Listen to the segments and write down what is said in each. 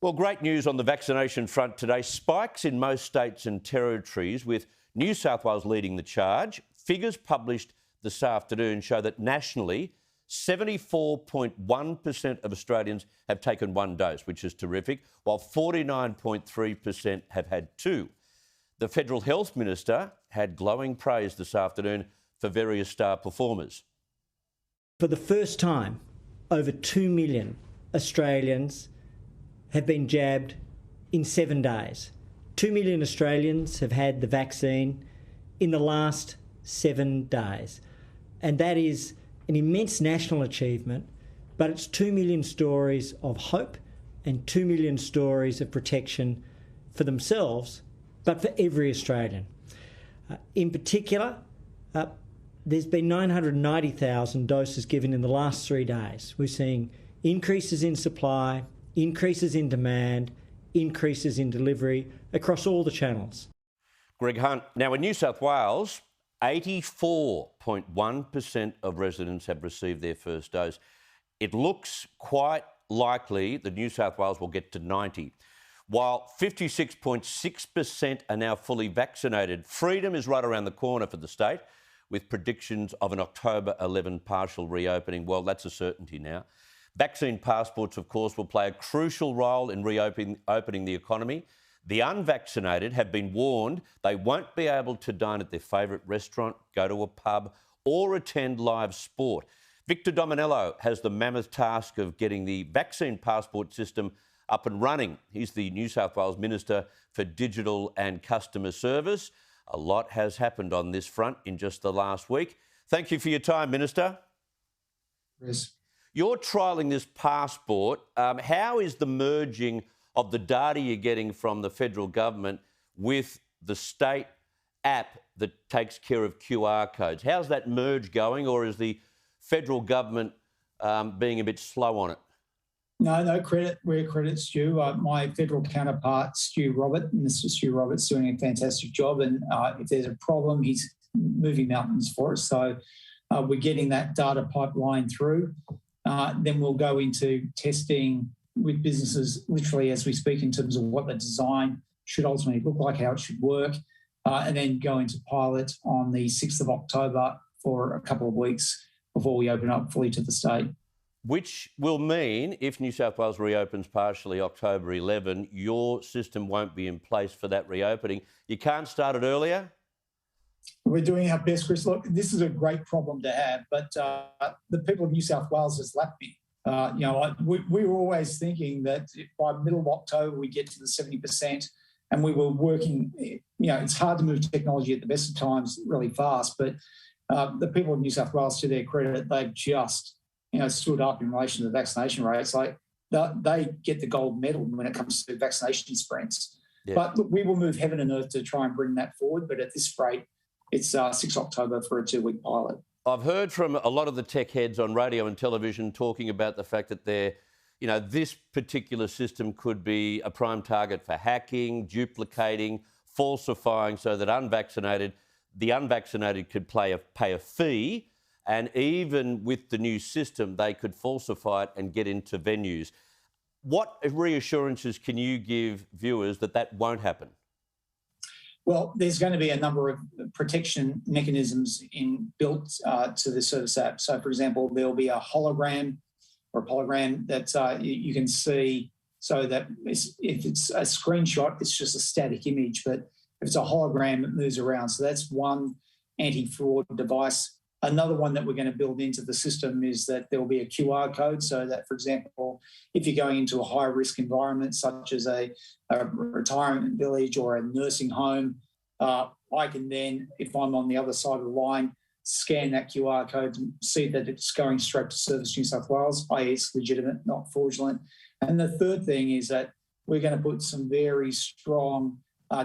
Well, great news on the vaccination front today. Spikes in most states and territories, with New South Wales leading the charge. Figures published this afternoon show that nationally, 74.1% of Australians have taken one dose, which is terrific, while 49.3% have had two. The Federal Health Minister had glowing praise this afternoon for various star performers. For the first time, over 2 million Australians have been jabbed in 7 days. 2 million Australians have had the vaccine in the last 7 days. And that is an immense national achievement, but it's 2 million stories of hope and 2 million stories of protection for themselves, but for every Australian. In particular, there's been 990,000 doses given in the last 3 days. We're seeing increases in supply, increases in demand, increases in delivery across all the channels. Greg Hunt. Now, in New South Wales, 84.1% of residents have received their first dose. It looks quite likely that New South Wales will get to 90%. While 56.6% are now fully vaccinated, freedom is right around the corner for the state, with predictions of an October 11 partial reopening. Well, that's a certainty now. Vaccine passports, of course, will play a crucial role in reopening the economy. The unvaccinated have been warned they won't be able to dine at their favourite restaurant, go to a pub or attend live sport. Victor Dominello has the mammoth task of getting the vaccine passport system up and running. He's the New South Wales Minister for Digital and Customer Service. A lot has happened on this front in just the last week. Thank you for your time, Minister. Yes. You're trialling this passport. How is the merging of the data you're getting from the federal government with the state app that takes care of QR codes? How's that merge going, or is the federal government being a bit slow on it? No credit where credit's due. My federal counterpart, Mr. Stu Roberts, doing a fantastic job. And if there's a problem, he's moving mountains for us. So we're getting that data pipeline through. Then we'll go into testing with businesses literally as we speak in terms of what the design should ultimately look like, how it should work, and then go into pilot on the 6th of October for a couple of weeks before we open up fully to the state. Which will mean, if New South Wales reopens partially October 11, your system won't be in place for that reopening. You can't start it earlier? We're doing our best, Chris. Look, this is a great problem to have, but the people of New South Wales has lapped me. We were always thinking that by middle of October we get to the 70%, and we were working. It's hard to move technology at the best of times really fast, but the people of New South Wales, to their credit, they've just stood up in relation to the vaccination rates. Like they get the gold medal when it comes to vaccination sprints. Yeah. But look, we will move heaven and earth to try and bring that forward. But at this rate, it's 6 October for a 2-week pilot. I've heard from a lot of the tech heads on radio and television talking about the fact that this particular system could be a prime target for hacking, duplicating, falsifying, so that the unvaccinated could pay a fee, and even with the new system, they could falsify it and get into venues. What reassurances can you give viewers that won't happen? Well, there's going to be a number of protection mechanisms built to the service app. So, for example, there'll be a hologram or a polygram that you can see, so that if it's a screenshot, it's just a static image. But if it's a hologram, it moves around. So that's one anti-fraud device. Another one that we're going to build into the system is that there will be a QR code, so that, for example, if you're going into a high-risk environment such as a retirement village or a nursing home, I can then, if I'm on the other side of the line, scan that QR code and see that it's going straight to Service New South Wales, i.e. it's legitimate, not fraudulent. And the third thing is that we're going to put some very strong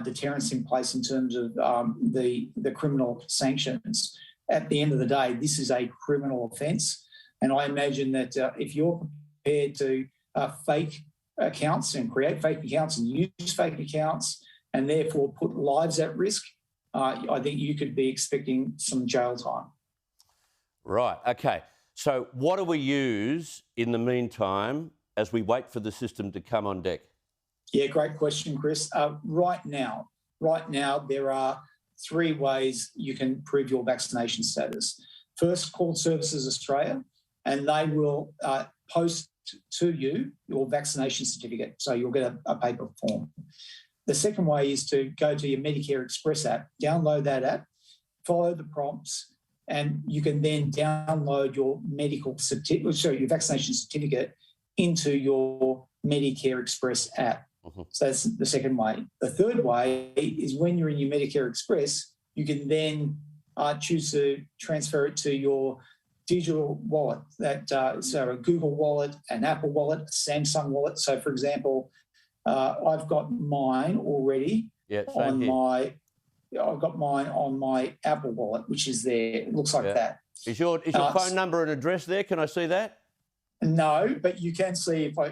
deterrents in place in terms of the criminal sanctions. At the end of the day, this is a criminal offence. And I imagine that if you're prepared to fake accounts and create fake accounts and use fake accounts and therefore put lives at risk, I think you could be expecting some jail time. Right, okay. So what do we use in the meantime as we wait for the system to come on deck? Yeah, great question, Chris. Right now, there are three ways you can prove your vaccination status. First, call Services Australia, and they will post to you your vaccination certificate. So you'll get a paper form. The second way is to go to your Medicare Express app, download that app, follow the prompts, and you can then download your your vaccination certificate into your Medicare Express app. Mm-hmm. So that's the second way. The third way is when you're in your Medicare Express, you can then choose to transfer it to your digital wallet, so a Google wallet, an Apple wallet, a Samsung wallet. So, for example, I've got mine already I've got mine on my Apple wallet, which is there. It looks like that. Is your phone number and address there? Can I see that? No, but you can see if I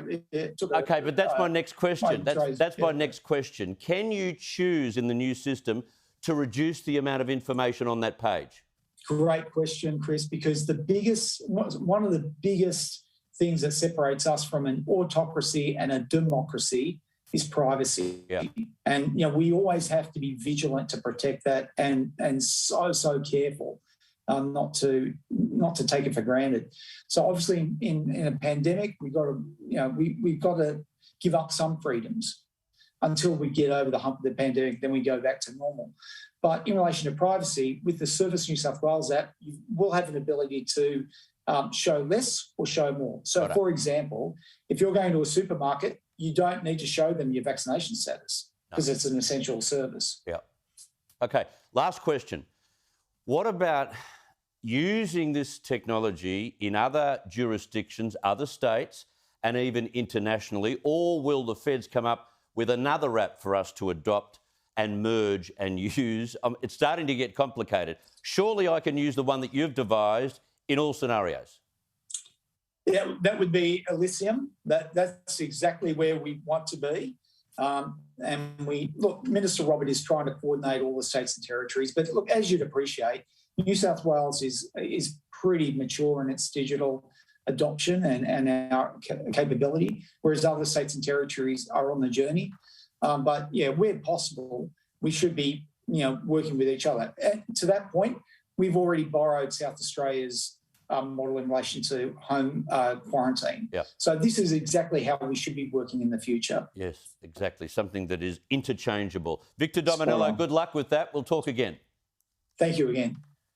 took Okay, but that's my next question. That's my next question. Can you choose in the new system to reduce the amount of information on that page? Great question, Chris, because one of the biggest things that separates us from an autocracy and a democracy is privacy. Yeah. And we always have to be vigilant to protect that and so careful not to take it for granted. So obviously in a pandemic we've got to give up some freedoms until we get over the hump of the pandemic, then we go back to normal. But in relation to privacy, with the Service New South Wales app, you will have an ability to show less or show more. So, for example, if you're going to a supermarket, you don't need to show them your vaccination status because it's an essential service. Yeah. Okay, last question. What about using this technology in other jurisdictions, other states, and even internationally, or will the feds come up with another app for us to adopt and merge and use? It's starting to get complicated. Surely I can use the one that you've devised in all scenarios. Yeah, that would be Elysium. That's exactly where we want to be. Minister Robert is trying to coordinate all the states and territories. But look, as you'd appreciate, New South Wales is pretty mature in its digital adoption and our capability, whereas other states and territories are on the journey. But yeah, where possible, we should be, working with each other. And to that point, we've already borrowed South Australia's model in relation to home quarantine. Yep. So this is exactly how we should be working in the future. Yes, exactly. Something that is interchangeable. Victor Dominello, good luck with that. We'll talk again. Thank you again.